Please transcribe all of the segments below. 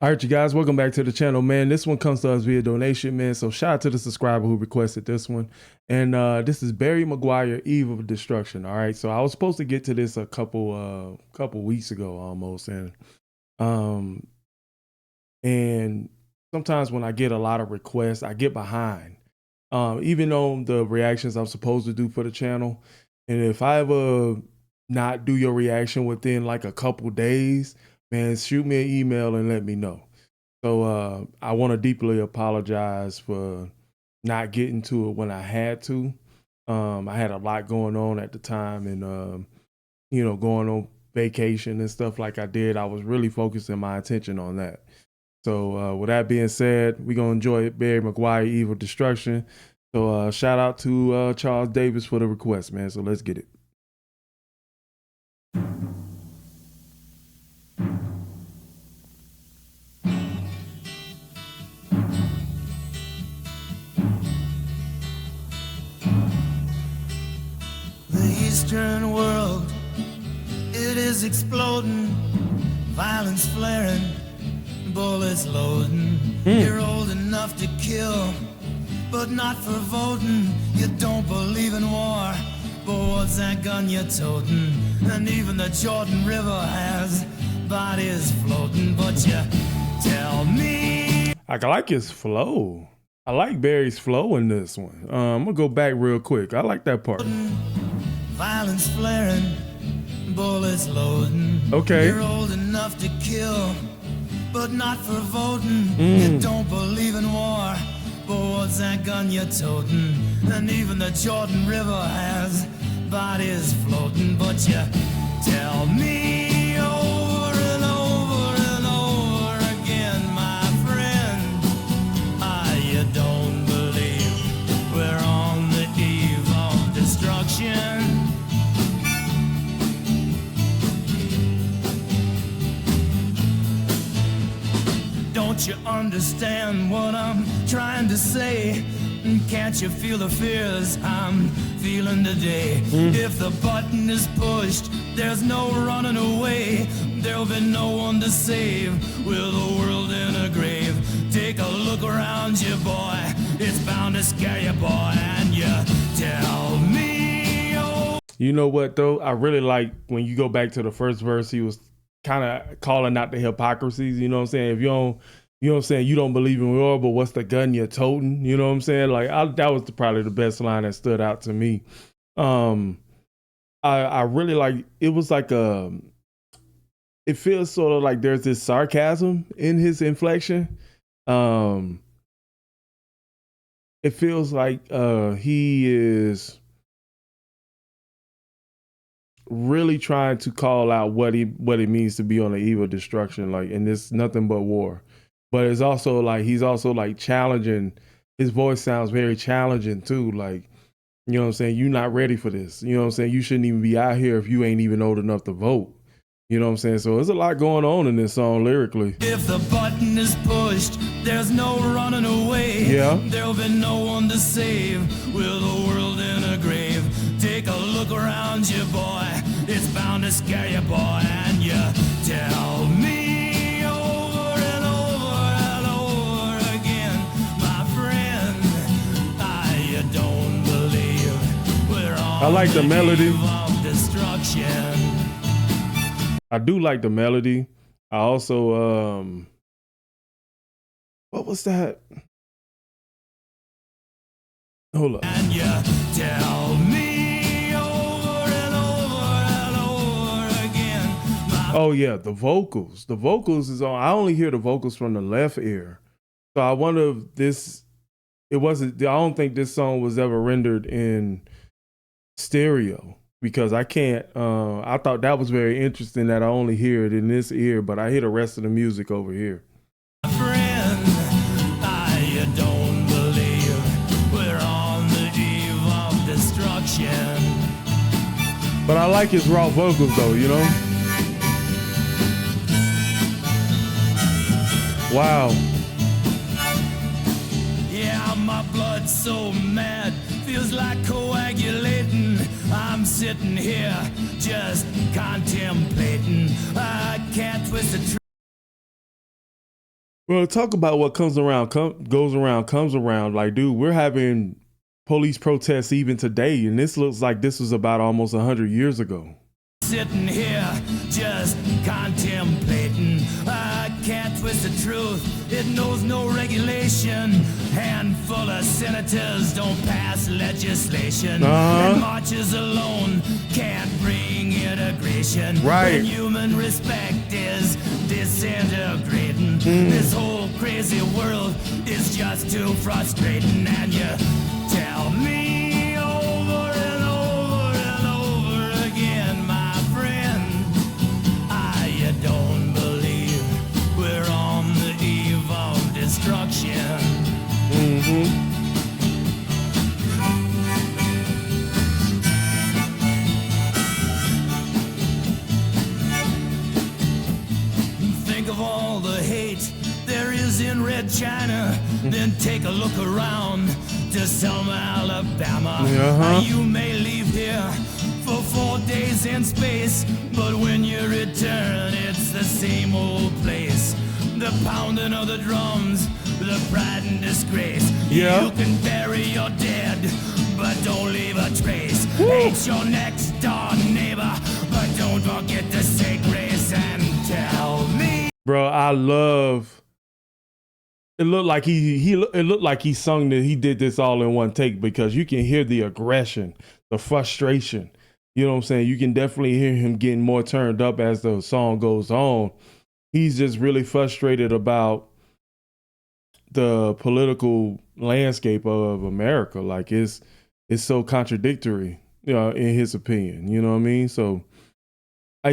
All right, you guys, welcome back to the channel, man. This one comes to us via donation, man. So shout out to the subscriber who requested this one. And this is Barry Maguire, Eve of Destruction. All right, so I was supposed to get to this a couple weeks ago almost, and sometimes when I get a lot of requests, I get behind, even on the reactions I'm supposed to do for the channel. And if I ever not do your reaction within like a couple days, man, shoot me an email and let me know. So I want to deeply apologize for not getting to it when I had to. I had a lot going on at the time, and going on vacation and stuff like I did. I was really focusing my attention on that. So with that being said, we're gonna enjoy it. Barry Maguire, Evil Destruction. So shout out to Charles Davis for the request, man. So let's get it. Eastern world, it is exploding, violence flaring, bullets loading. You're old enough to kill, but not for voting. You don't believe in war, but what's that gun you're toting? And even the Jordan River has bodies floating. But you tell me, I like his flow. I like Barry's flow in this one. I'm gonna go back real quick. I like that part. Violence flaring, bullets loading. Okay. You're old enough to kill, but not for voting. You don't believe in war, but what's that gun you're toting? And even the Jordan River has bodies floating. But you tell me over and over and over again, my friend, you don't believe we're on the eve of destruction. Don't you understand what I'm trying to say? Can't you feel the fears I'm feeling today? If the button is pushed, there's no running away. There'll be no one to save with the world in a grave. Take a look around you, boy. It's bound to scare you, boy. And you tell me, oh. You know what, though? I really like when you go back to the first verse, he was kind of calling out the hypocrisies. You know what I'm saying? If you don't, you know what I'm saying, you don't believe in war, but what's the gun you're toting? You know what I'm saying? Like that was probably the best line that stood out to me. I really like, it was like it feels sort of like there's this sarcasm in his inflection. It feels like he is really trying to call out what it means to be on the eve of destruction, like, and it's nothing but war. But it's also like he's also like challenging. His voice sounds very challenging too. Like, you know what I'm saying? You're not ready for this. You know what I'm saying? You shouldn't even be out here if you ain't even old enough to vote. You know what I'm saying? So there's a lot going on in this song lyrically. If the button is pushed, there's no running away. Yeah. There'll be no one to save with the world in a grave. Take a look around you, boy. It's bound to scare you, boy. And you tell me over and over and over again, my friend, you don't believe we're on I like the melody. eve of destruction. I do like the melody. I also, what was that? Hold up. And you tell me over and over and over again. Oh yeah, the vocals. The vocals is on. I only hear the vocals from the left ear. So I wonder if this, it wasn't, I don't think this song was ever rendered in stereo, because I can't, I thought that was very interesting that I only hear it in this ear, but I hear the rest of the music over here. Friend, you don't believe we're on the eve of destruction. But I like his raw vocals though, you know? Wow. Yeah, my blood's so mad, feels like coagulating. I'm sitting here just contemplating. I can't twist the truth. Well, talk about what comes around, goes around, comes around. Like, dude, we're having police protests even today, and this looks like this was about almost 100 years ago. Sitting here just contemplating. I can't twist the truth, it knows no regulation. Handful of senators don't pass legislation, and marches alone can't bring integration. Right. When human respect is disintegrating, this whole crazy world is just too frustrating. And you tell me over and over and over again, my friend, I don't believe we're on the eve of destruction. Think of all the hate there is in Red China, then take a look around to Selma, Alabama. You may leave here for 4 days in space, but when you return, it's the same old place. The pounding of the drums, the pride and disgrace. Yeah. You can bury your dead, but don't leave a trace. Hate your next door neighbor, but don't forget to say grace and tell me. Bro, I love. It looked like it looked like he sung that he did this all in one take, because you can hear the aggression, the frustration. You know what I'm saying? You can definitely hear him getting more turned up as the song goes on. He's just really frustrated about the political landscape of America. Like it's so contradictory, you know, in his opinion. You know what I mean? So I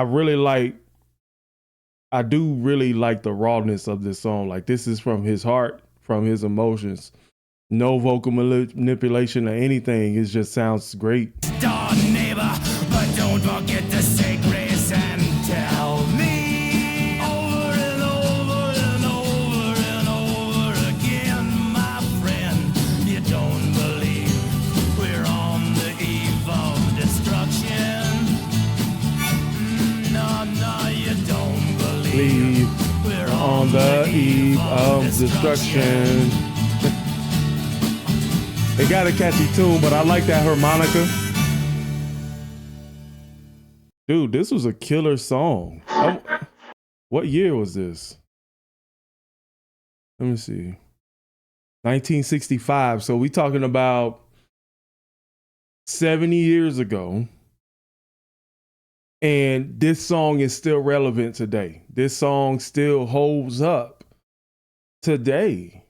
really like. I do really like the rawness of this song. Like, this is from his heart, from his emotions. No vocal manipulation or anything. It just sounds great. Star neighbor, but don't forget to say grace and tell me over and over and over and over again, my friend, you don't believe we're on the eve of destruction. No, you don't. We're on the eve of destruction. It got a catchy tune, but I like that harmonica. Dude, this was a killer song. What year was this? Let me see. 1965. So we talking about 70 years ago. And this song is still relevant today. This song still holds up today.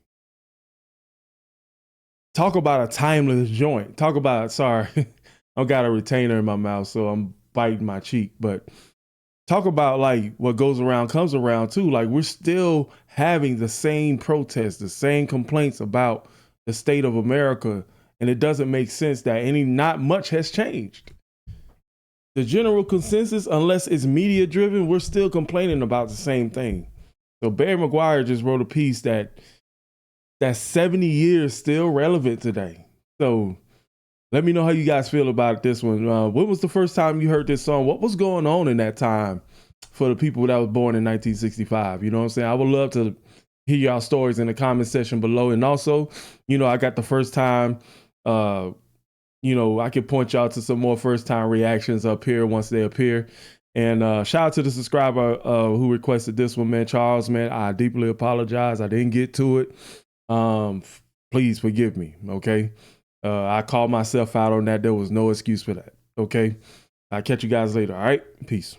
Talk about a timeless joint. Talk about, sorry, I've got a retainer in my mouth, so I'm biting my cheek. But talk about like what goes around comes around too. Like, we're still having the same protests, the same complaints about the state of America. And it doesn't make sense that not much has changed. The general consensus, unless it's media driven, we're still complaining about the same thing. So Barry McGuire just wrote a piece that's 70 years still relevant today. So let me know how you guys feel about this one. When was the first time you heard this song? What was going on in that time for the people that was born in 1965? You know what I'm saying? I would love to hear y'all stories in the comment section below. And also, I got the first time, I can point y'all to some more first time reactions up here once they appear. And shout out to the subscriber who requested this one, man. Charles, man, I deeply apologize. I didn't get to it. Please forgive me, okay? I called myself out on that. There was no excuse for that, okay? I'll catch you guys later, all right? Peace.